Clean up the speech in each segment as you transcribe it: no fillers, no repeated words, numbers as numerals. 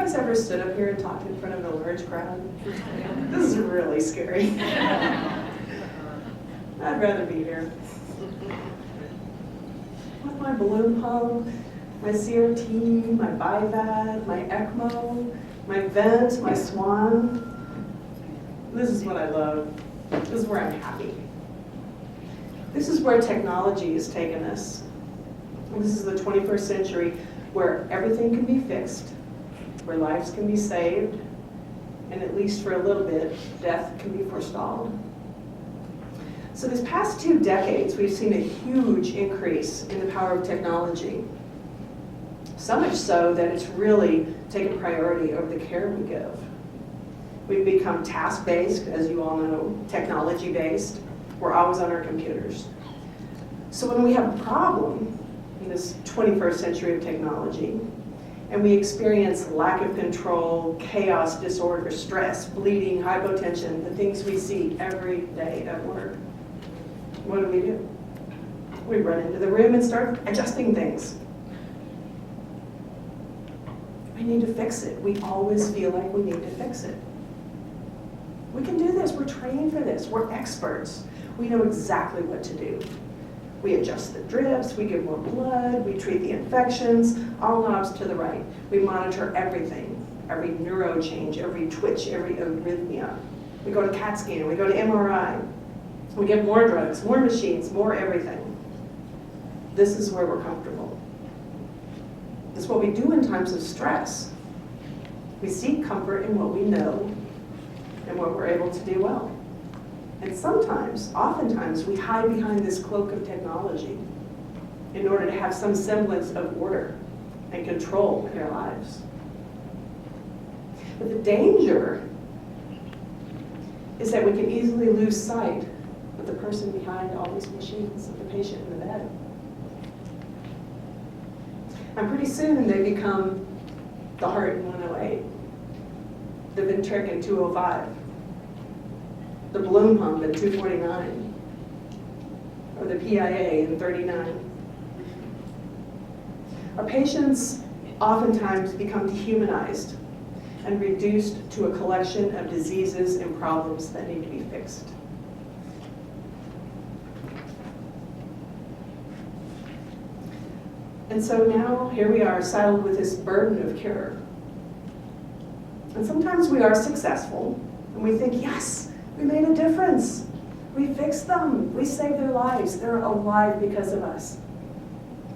guys ever stood up here and talked in front of a large crowd? This is really scary. I'd rather be here. With my balloon pump, my CRT, my BiVAD, my ECMO, my vent, my Swan. This is what I love. This is where I'm happy. This is where technology has taken us. This is the 21st century where everything can be fixed, where lives can be saved, and at least for a little bit, death can be forestalled. So these past 2 decades, we've seen a huge increase in the power of technology. So much so that it's really taken priority over the care we give. We've become task-based, as you all know, technology-based. We're always on our computers. So when we have a problem in this 21st century of technology, and we experience lack of control, chaos, disorder, stress, bleeding, hypotension, the things we see every day at work, what do? We run into the room and start adjusting things. We need to fix it. We always feel like we need to fix it. We can do this. We're trained for this. We're experts. We know exactly what to do. We adjust the drips, we give more blood, we treat the infections, all knobs to the right. We monitor everything, every neuro change, every twitch, every arrhythmia. We go to CAT scan, we go to MRI. We get more drugs, more machines, more everything. This is where we're comfortable. It's what we do in times of stress. We seek comfort in what we know and what we're able to do well. And sometimes, oftentimes, we hide behind this cloak of technology in order to have some semblance of order and control in our lives. But the danger is that we can easily lose sight of the person behind all these machines, of the patient in the bed. And pretty soon they become the heart in 108, the ventric in 205, the balloon pump in 249, or the PIA in 39. Our patients oftentimes become dehumanized and reduced to a collection of diseases and problems that need to be fixed. And so now, here we are, saddled with this burden of cure. And sometimes we are successful, and we think, yes, we made a difference. We fixed them. We saved their lives. They're alive because of us.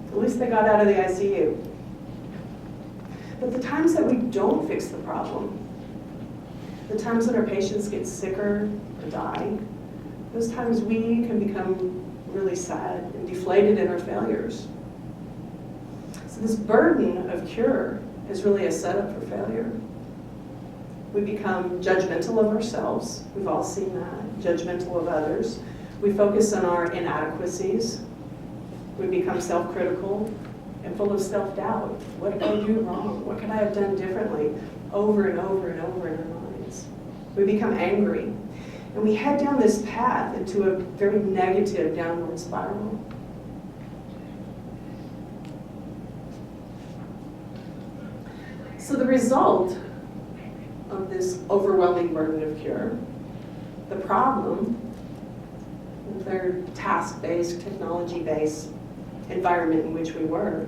At least they got out of the ICU. But the times that we don't fix the problem, the times that our patients get sicker or die, those times we can become really sad and deflated in our failures. So this burden of cure is really a setup for failure. We become judgmental of ourselves. We've all seen that. Judgmental of others. We focus on our inadequacies. We become self-critical and full of self-doubt. What did I do wrong? What could I have done differently? Over and over and over in our minds. We become angry. And we head down this path into a very negative downward spiral. So the result of this overwhelming burden of cure, the problem with our task-based, technology-based environment in which we work,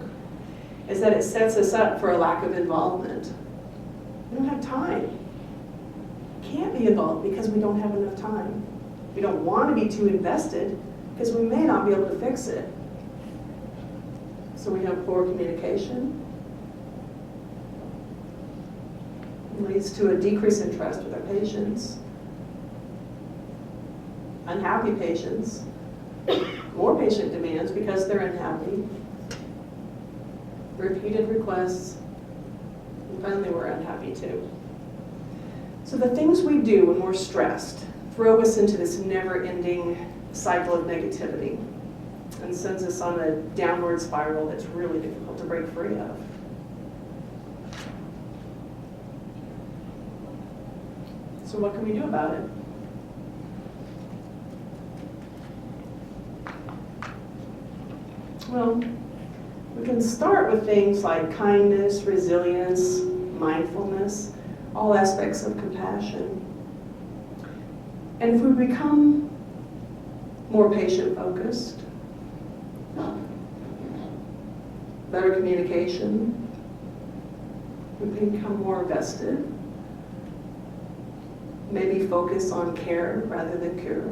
is that it sets us up for a lack of involvement. We don't have time. We can't be involved because we don't have enough time. We don't want to be too invested because we may not be able to fix it. So we have poor communication. It leads to a decrease in trust with our patients. Unhappy patients. More patient demands because they're unhappy. Repeated requests. And finally, we're unhappy too. So the things we do when we're stressed throw us into this never-ending cycle of negativity and sends us on a downward spiral that's really difficult to break free of. So what can we do about it? Well, we can start with things like kindness, resilience, mindfulness, all aspects of compassion. And if we become more patient-focused, better communication, we become more vested, maybe focus on care rather than cure.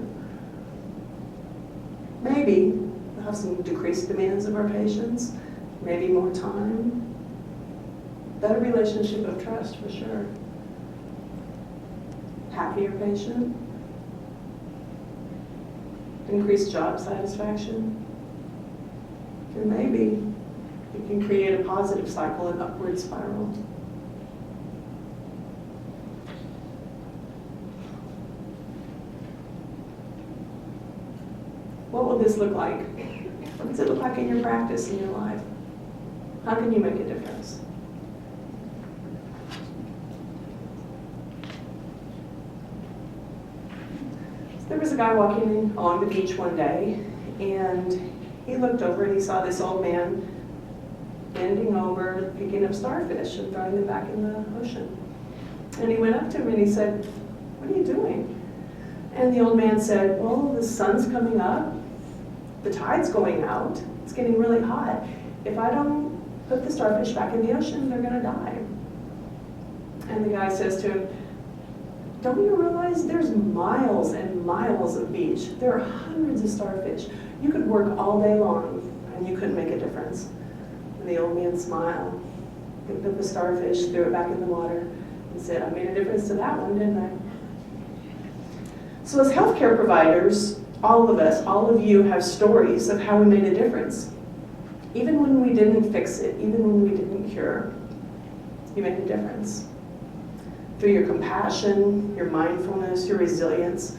Maybe we'll have some decreased demands of our patients, maybe more time, better relationship of trust for sure, happier patient, increased job satisfaction, and maybe you can create a positive cycle, an upward spiral. What will this look like? What does it look like in your practice, in your life? How can you make a difference? There was a guy walking along the beach one day, and he looked over and he saw this old man bending over, picking up starfish and throwing them back in the ocean. And he went up to him and he said, "What are you doing?" And the old man said, "Well, the sun's coming up, the tide's going out, it's getting really hot. If I don't put the starfish back in the ocean, they're gonna die." And the guy says to him, "Don't you realize there's miles and miles of beach? There are hundreds of starfish. You could work all day long and you couldn't make a difference." And the old man smiled, picked up the starfish, threw it back in the water, and said, "I made a difference to that one, didn't I?" So as healthcare providers, all of us, all of you have stories of how we made a difference. Even when we didn't fix it, even when we didn't cure, you made a difference. Through your compassion, your mindfulness, your resilience,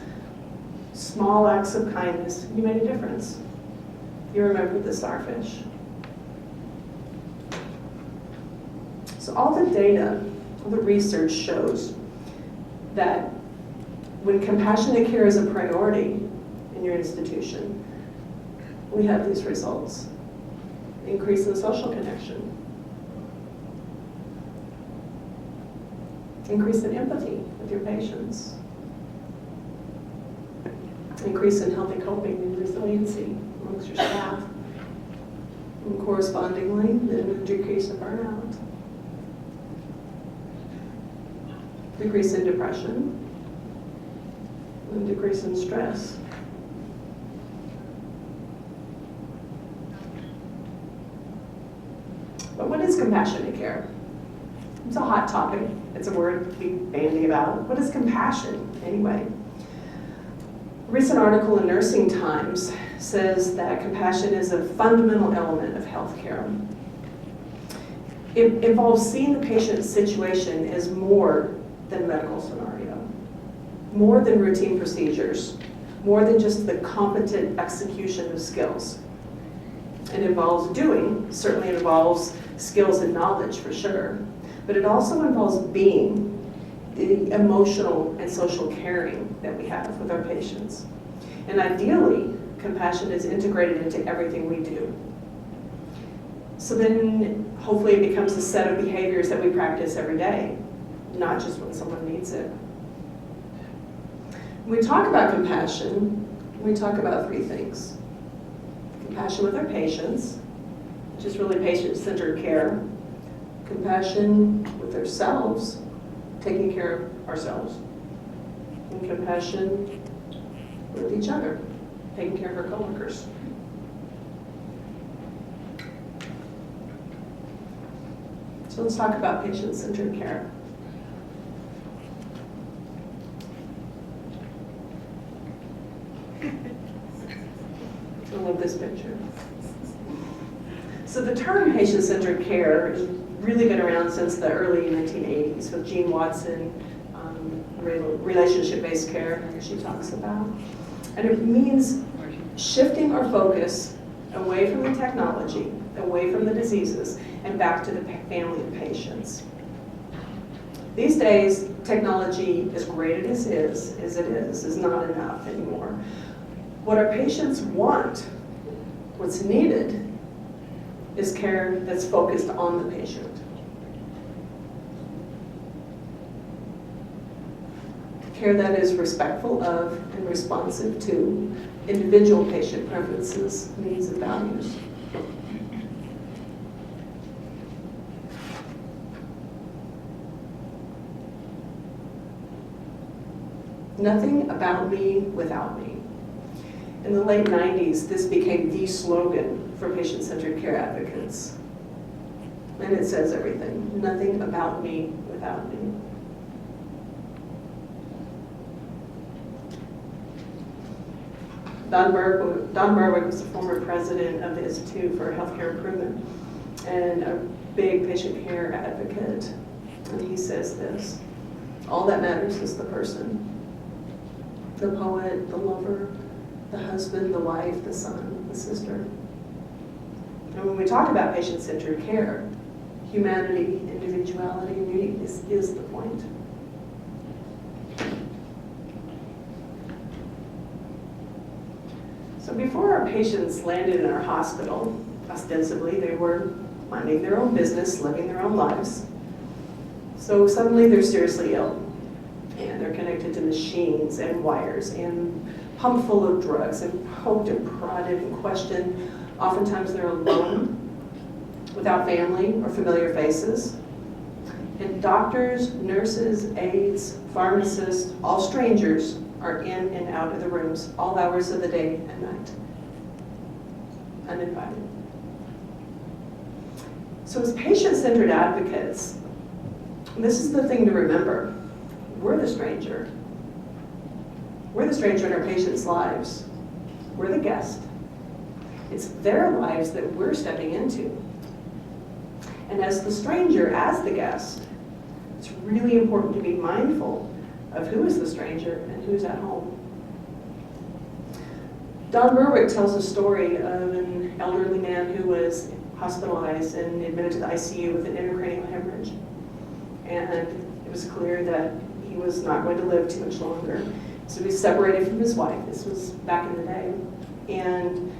small acts of kindness, you made a difference. You remembered the starfish. So all the data, all the research shows that when compassionate care is a priority in your institution, we have these results. Increase in social connection. Increase in empathy with your patients. Increase in healthy coping and resiliency amongst your staff. And correspondingly, then decrease in burnout. Decrease in depression. And decrease in stress. But what is compassionate care? It's a hot topic. It's a word to be bandy about. What is compassion, anyway? A recent article in Nursing Times says that compassion is a fundamental element of healthcare. It involves seeing the patient's situation as more than medical scenario, more than routine procedures, more than just the competent execution of skills. It involves doing, certainly it involves skills and knowledge for sure, but it also involves being, the emotional and social caring that we have with our patients. And ideally, compassion is integrated into everything we do. So then hopefully it becomes a set of behaviors that we practice every day, not just when someone needs it. When we talk about compassion, we talk about three things. Compassion with our patients, which is really patient-centered care. Compassion with ourselves, taking care of ourselves. And compassion with each other, taking care of our coworkers. So let's talk about patient-centered care. I love this picture. So the term patient-centered care has really been around since the early 1980s with Jean Watson, relationship-based care, as she talks about. And it means shifting our focus away from the technology, away from the diseases, and back to the family of patients. These days, technology, as great as it is not enough anymore. What our patients want, what's needed, is care that's focused on the patient. care that is respectful of and responsive to individual patient preferences, needs, and values. Nothing about me without me. In the late 90s, this became the slogan for patient-centered care advocates. And it says everything. Nothing about me without me. Don Berwick was the former president of the Institute for Healthcare Improvement and a big patient care advocate. And he says this: all that matters is the person. The poet, the lover, the husband, the wife, the son, the sister. And when we talk about patient-centered care, humanity, individuality, and uniqueness is the point. So before our patients landed in our hospital, ostensibly they were minding their own business, living their own lives. So suddenly they're seriously ill, and they're connected to machines and wires and pumped full of drugs and poked and prodded and questioned. Oftentimes they're alone, without family or familiar faces. And doctors, nurses, aides, pharmacists, all strangers are in and out of the rooms all hours of the day and night, uninvited. So as patient-centered advocates, this is the thing to remember. We're the stranger. We're the stranger in our patients' lives. We're the guest. It's their lives that we're stepping into. And as the stranger, as the guest, it's really important to be mindful of who is the stranger and who's at home. Don Berwick tells a story of an elderly man who was hospitalized and admitted to the ICU with an intracranial hemorrhage. And it was clear that he was not going to live too much longer. So he was separated from his wife. This was back in the day. And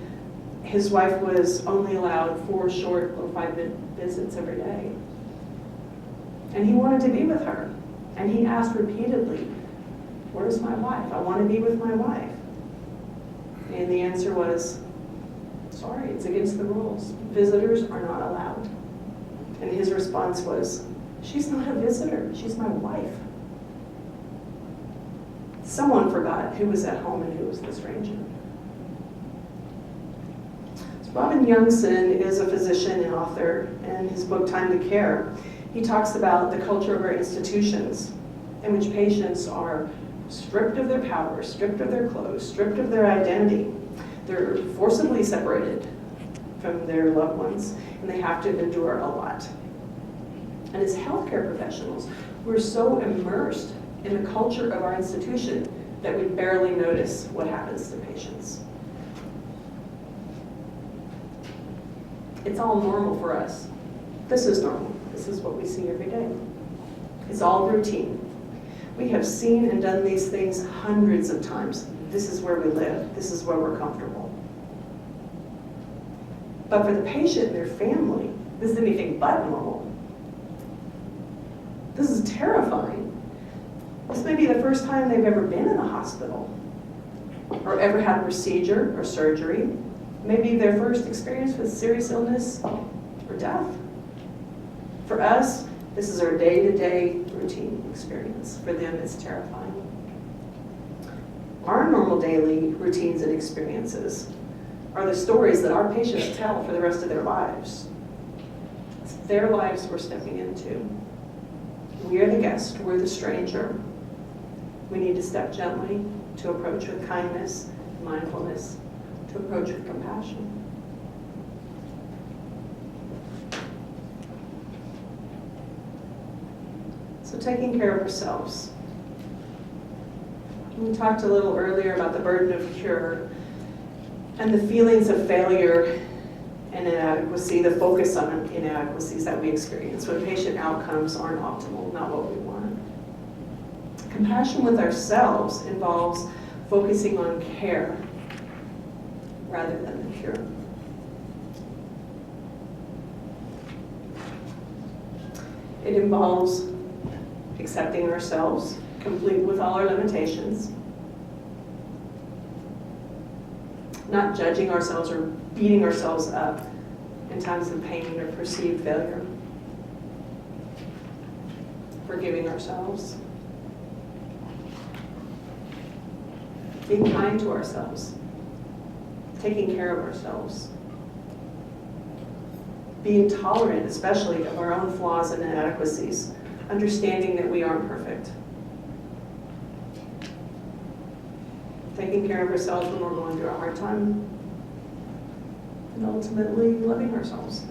his wife was only allowed 4 short or 5-minute visits every day. And he wanted to be with her. And he asked repeatedly, "Where's my wife? I want to be with my wife." And the answer was, "Sorry, it's against the rules. Visitors are not allowed." And his response was, "She's not a visitor, she's my wife." Someone forgot who was at home and who was the stranger. So Robin Youngson is a physician and author, and his book, Time to Care, he talks about the culture of our institutions in which patients are stripped of their power, stripped of their clothes, stripped of their identity. They're forcibly separated from their loved ones, and they have to endure a lot. And as healthcare professionals, we're so immersed in the culture of our institution that we barely notice what happens to patients. It's all normal for us. This is normal. This is what we see every day. It's all routine. We have seen and done these things hundreds of times. This is where we live. This is where we're comfortable. But for the patient and their family, this is anything but normal. This is terrifying. This may be the first time they've ever been in a hospital or ever had a procedure or surgery. Maybe their first experience with serious illness or death. For us, this is our day-to-day routine experience. For them, it's terrifying. Our normal daily routines and experiences are the stories that our patients tell for the rest of their lives. It's their lives we're stepping into. We are the guest, we're the stranger. We need to step gently, to approach with kindness, mindfulness, to approach with compassion. So taking care of ourselves. We talked a little earlier about the burden of cure and the feelings of failure and inadequacy, the focus on inadequacies that we experience when patient outcomes aren't optimal, not what we want. Compassion with ourselves involves focusing on care rather than the cure. It involves accepting ourselves complete with all our limitations, not judging ourselves or beating ourselves up in times of pain or perceived failure, forgiving ourselves, being kind to ourselves, taking care of ourselves, being tolerant, especially of our own flaws and inadequacies, understanding that we aren't perfect, taking care of ourselves when we're going through a hard time, and ultimately loving ourselves.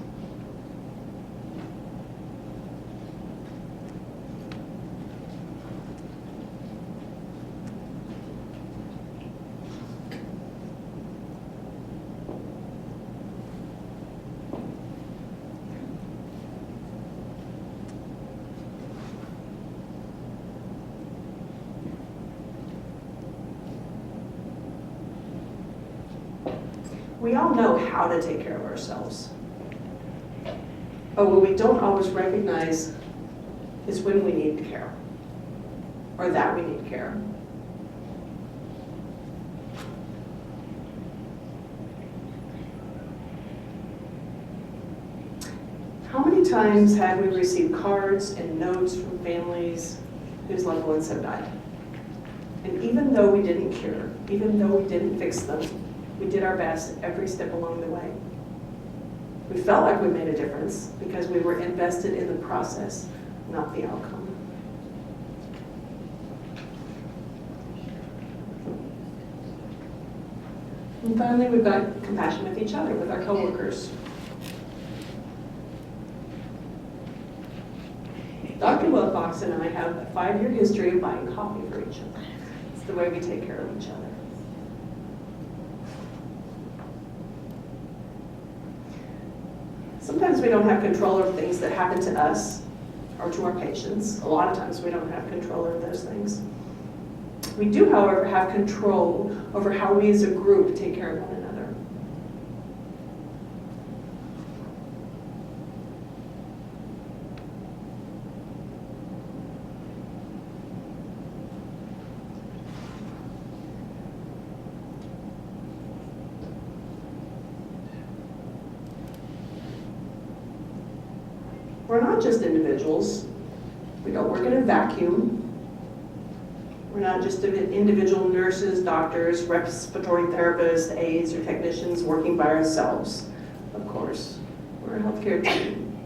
We all know how to take care of ourselves. But what we don't always recognize is when we need care, or that we need care. How many times have we received cards and notes from families whose loved ones have died? And even though we didn't cure, even though we didn't fix them, we did our best every step along the way. We felt like we made a difference because we were invested in the process, not the outcome. And finally, we've got compassion with each other, with our coworkers. Dr. Wilcox and I have a 5-year history of buying coffee for each other. It's the way we take care of each other. Sometimes we don't have control over things that happen to us or to our patients. A lot of times we don't have control over those things. We do, however, have control over how we as a group take care of one another. We're not just individuals. We don't work in a vacuum. We're not just individual nurses, doctors, respiratory therapists, aides, or technicians working by ourselves. Of course, we're a healthcare team.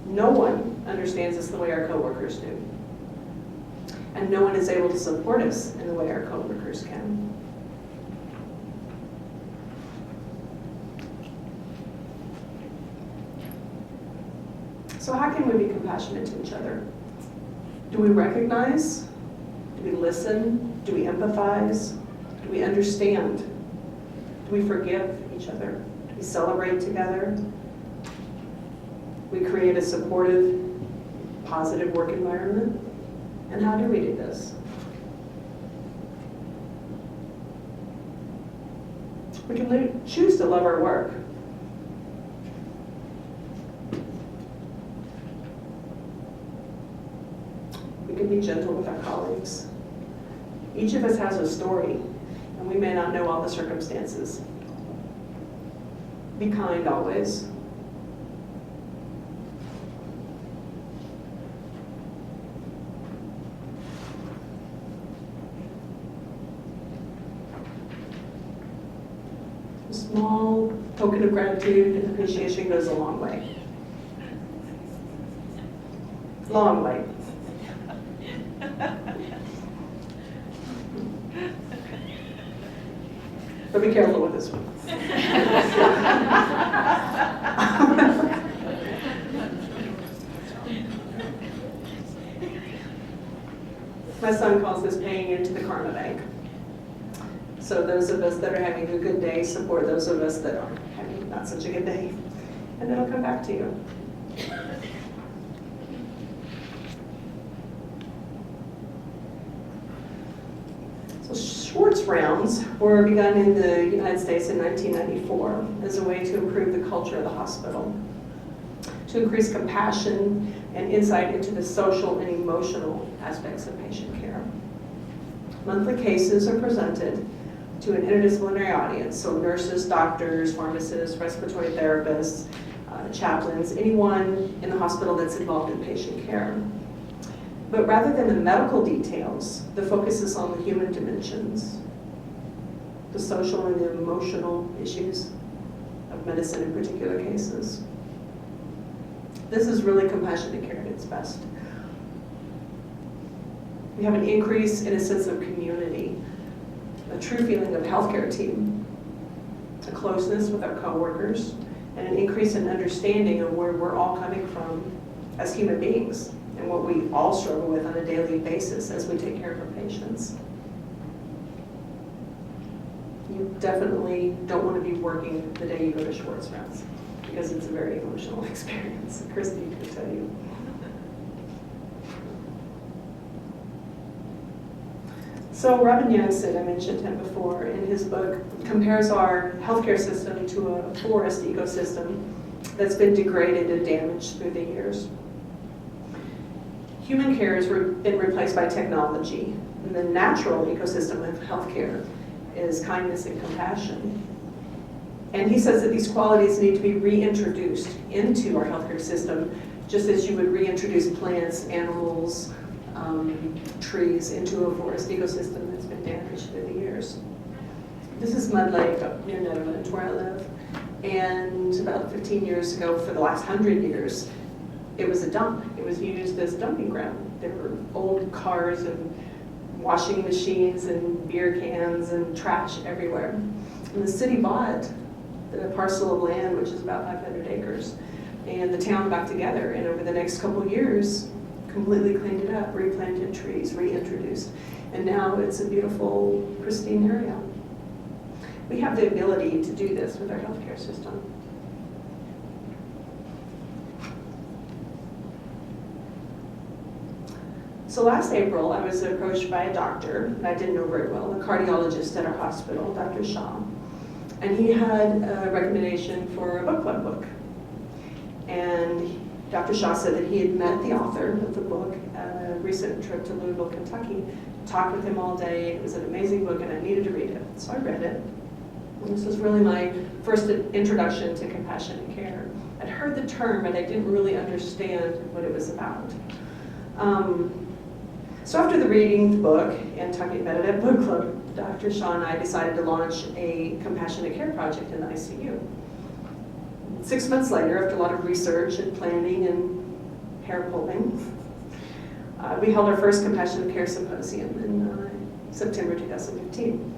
No one understands us the way our coworkers do. And no one is able to support us in the way our coworkers can. So how can we be compassionate to each other? Do we recognize? Do we listen? Do we empathize? Do we understand? Do we forgive each other? Do we celebrate together? We create a supportive, positive work environment? And how do we do this? We can choose to love our work. We can be gentle with our colleagues. Each of us has a story, and we may not know all the circumstances. Be kind always. A small token of gratitude and appreciation goes a long way. Long way. But be careful with this one. My son calls this paying into the karma bank. So those of us that are having a good day support those of us that are having not such a good day. And it'll come back to you. So Schwartz rounds were begun in the United States in 1994 as a way to improve the culture of the hospital, to increase compassion and insight into the social and emotional aspects of patient care. Monthly cases are presented to an interdisciplinary audience, so nurses, doctors, pharmacists, respiratory therapists, chaplains, anyone in the hospital that's involved in patient care. But rather than the medical details, the focus is on the human dimensions, the social and the emotional issues of medicine in particular cases. This is really compassionate care at its best. We have an increase in a sense of community, a true feeling of healthcare team, a closeness with our coworkers, and an increase in understanding of where we're all coming from as human beings and what we all struggle with on a daily basis as we take care of our patients. You definitely don't want to be working the day you go to Schwartz rounds because it's a very emotional experience. Christy can tell you. So Robin Youngson, I mentioned him before, in his book, compares our healthcare system to a forest ecosystem that's been degraded and damaged through the years. Human care has been replaced by technology, and the natural ecosystem of healthcare is kindness and compassion. And he says that these qualities need to be reintroduced into our healthcare system, just as you would reintroduce plants, animals, trees into a forest ecosystem that's been damaged through the years. This is Mud Lake up near Netherlands, where I live. And about 15 years ago, for the last 100 years, it was a dump. It was used as a dumping ground. There were old cars and washing machines and beer cans and trash everywhere. And the city bought the parcel of land, which is about 500 acres. And the town got together, and over the next couple of years, completely cleaned it up, replanted trees, reintroduced. And now it's a beautiful, pristine area. We have the ability to do this with our healthcare system. So last April, I was approached by a doctor that I didn't know very well, a cardiologist at our hospital, Dr. Shaw. And he had a recommendation for a book club book. And Dr. Shaw said that he had met the author of the book at a recent trip to Louisville, Kentucky, talked with him all day. It was an amazing book and I needed to read it. So I read it. And this was really my first introduction to compassionate care. I'd heard the term, but I didn't really understand what it was about. So after the reading the book and talking about it at book club, Dr. Shaw and I decided to launch a compassionate care project in the ICU. 6 months later, after a lot of research and planning and hair pulling, we held our first compassionate care symposium in September 2015.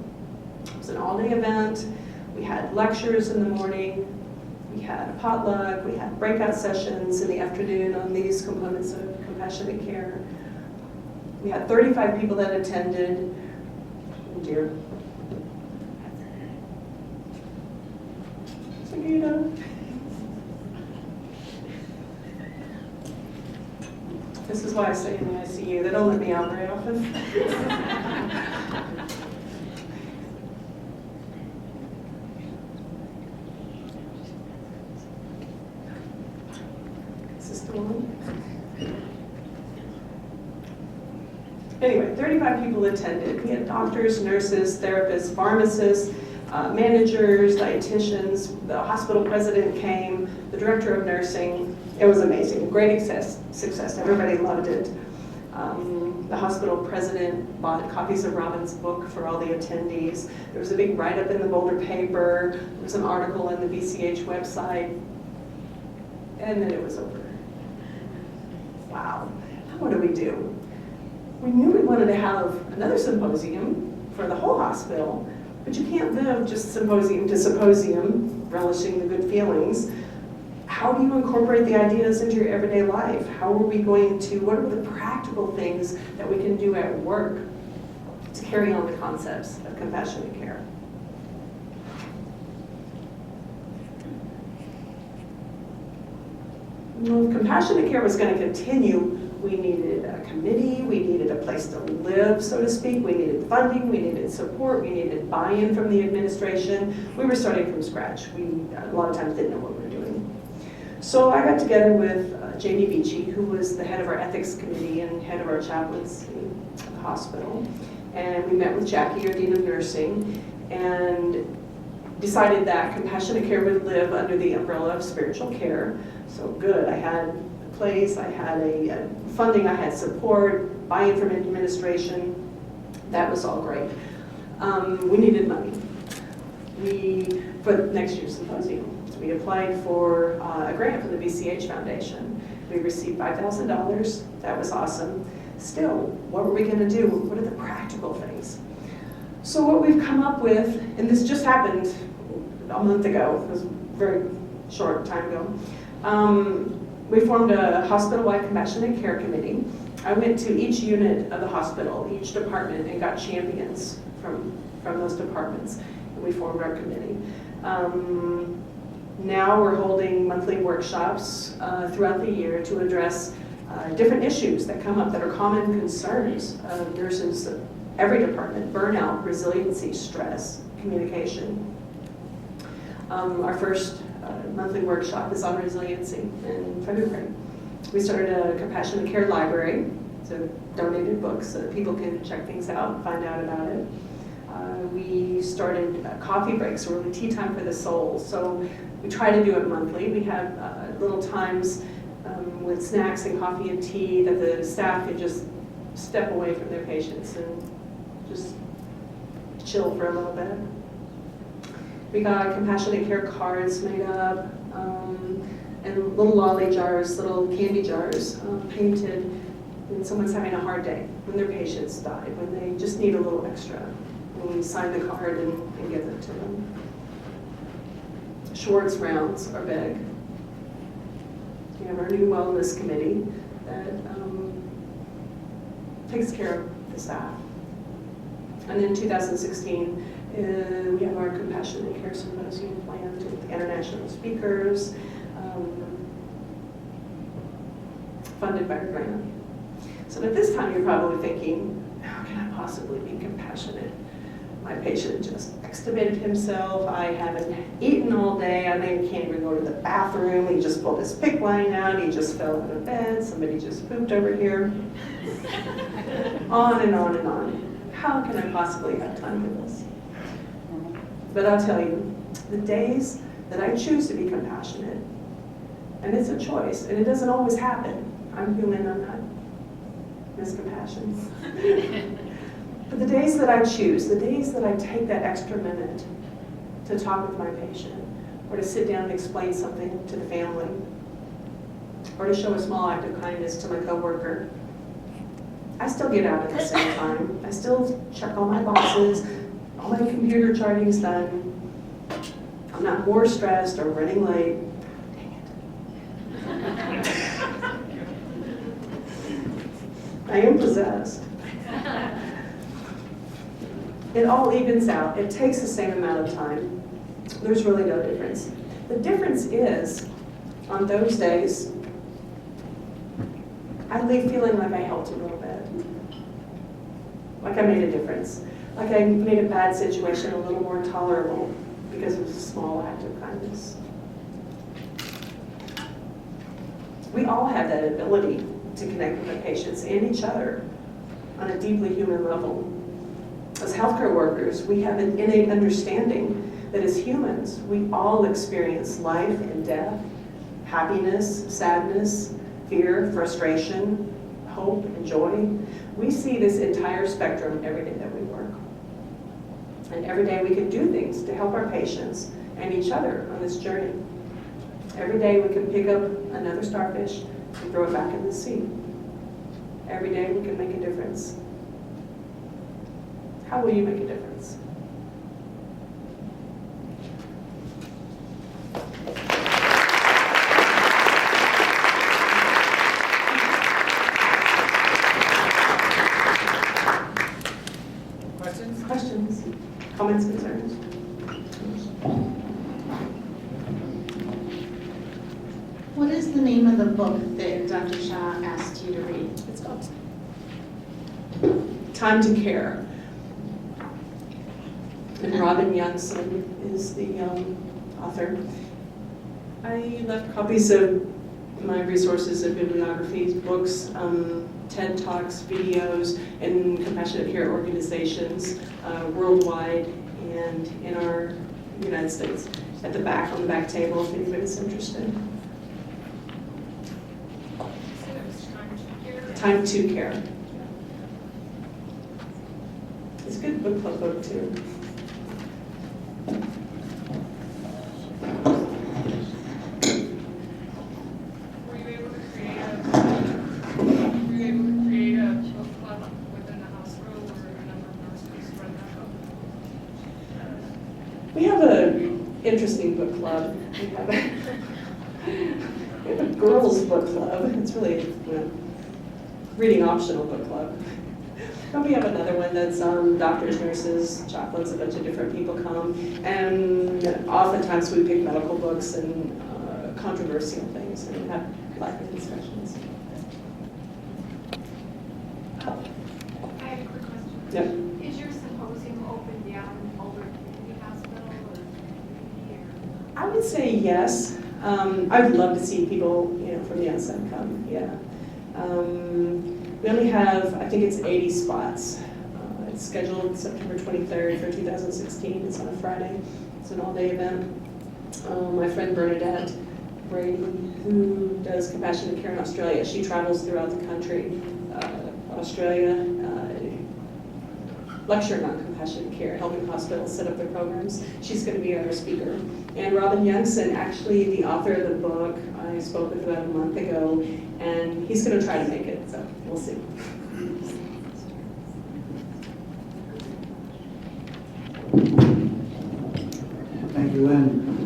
It was an all-day event. We had lectures in the morning. We had a potluck. We had breakout sessions in the afternoon on these components of compassionate care. We had 35 people that attended. Oh dear. Sagita. This is why I stay in the ICU. They don't let me out very often. Is this the one? Anyway, 35 people attended. We had doctors, nurses, therapists, pharmacists, managers, dietitians. The hospital president came, the director of nursing. It was amazing, great success. Everybody loved it. The hospital president bought copies of Robin's book for all the attendees. There was a big write-up in the Boulder paper. There was an article on the BCH website. And then it was over. Wow, now what do we do? We knew we wanted to have another symposium for the whole hospital, but you can't live just symposium to symposium, relishing the good feelings. How do you incorporate the ideas into your everyday life? How are we going to, what are the practical things that we can do at work to carry on the concepts of compassionate care? Well, if compassionate care was going to continue, We needed a committee, we needed a place to live, so to speak, we needed funding, we needed support, we needed buy-in from the administration. We were starting from scratch. We, a lot of times, didn't know what we were doing. So I got together with Jamie Beachy, who was the head of our ethics committee and head of our chaplaincy at the hospital. And we met with Jackie, our dean of nursing, and decided that compassionate care would live under the umbrella of spiritual care. So good, I had a place, I had a funding, I had support, buy-in from administration. That was all great. We needed money. For next year's symposium. So we applied for a grant from the BCH Foundation. We received $5,000. That was awesome. Still, what were we going to do? What are the practical things? So what we've come up with, and this just happened a month ago, it was a very short time ago, we formed a hospital-wide compassionate care committee. I went to each unit of the hospital, each department, and got champions from those departments, and we formed our committee. Now we're holding monthly workshops throughout the year to address different issues that come up that are common concerns of nurses of every department: burnout, resiliency, stress, communication. Our first monthly workshop is on resiliency in February. We started a compassionate care library, so donated books so that people can check things out and find out about it. We started coffee breaks, or really tea time for the soul. So we try to do it monthly. We have little times with snacks and coffee and tea that the staff can just step away from their patients and just chill for a little bit. We got compassionate care cards made up, and little lolly jars, little candy jars, painted when someone's having a hard day, when their patients died, when they just need a little extra. And we sign the card and give it to them. Schwartz rounds are big. We have our new wellness committee that takes care of the staff. And in 2016, we have our Compassionate Care Symposium planned with international speakers, funded by our grant. So at this time, you're probably thinking, how can I possibly be compassionate? My patient just extubated himself. I haven't eaten all day. I maybe can't even go to the bathroom. He just pulled his PICC line out. He just fell out of bed. Somebody just pooped over here. On and on and on. How can I possibly have time for this? But I'll tell you, the days that I choose to be compassionate, and it's a choice, and it doesn't always happen. I'm human, I'm not Miss Compassion. But the days that I choose, the days that I take that extra minute to talk with my patient, or to sit down and explain something to the family, or to show a small act of kindness to my coworker, I still get out at the same time. I still check all my boxes, all my computer charting's done. I'm not more stressed or running late. Dang it. I am possessed. It all evens out. It takes the same amount of time. There's really no difference. The difference is, on those days, I leave feeling like I helped a little bit. Like I made a difference. Like I made a bad situation a little more tolerable because it was a small act of kindness. We all have that ability to connect with our patients and each other on a deeply human level. As healthcare workers, we have an innate understanding that as humans, we all experience life and death, happiness, sadness, fear, frustration, hope, and joy. We see this entire spectrum every day that we work. And every day we can do things to help our patients and each other on this journey. Every day we can pick up another starfish and throw it back in the sea. Every day we can make a difference. How will you make a difference? Questions? Comments, concerns? What is the name of the book that Dr. Shah asked you to read? It's called Time to Care. And Robin Youngson is the author. I left copies of my resources of bibliographies, books, TED Talks, videos, and compassionate care organizations worldwide and in our United States at the back, on the back table, if anybody's interested. Time to Care. It's a good book club book too. Were you able to create a book club within the hospital where a number of nurses read that book? We have an interesting book club. We have a girls' book club. It's really, reading optional book club. But we have another one that's doctors, nurses, chaplains, a bunch of different people come. And oftentimes we pick medical books and controversial things and have lively discussions. I have a quick question. Yep. Is your symposium open beyond Mulberry Community Hospital or community or? I would say yes. I would love to see people, from the outside come. Yeah. We only have, I think it's 80 spots. It's scheduled September 23rd for 2016. It's on a Friday. It's an all-day event. My friend Bernadette Brady, who does compassionate care in Australia, she travels throughout the country, Australia, lecturing on compassionate care, helping hospitals set up their programs. She's going to be our speaker. And Robin Youngson, actually the author of the book, I spoke with about a month ago, and he's going to try to make it, so we'll see. Thank you, Lynn.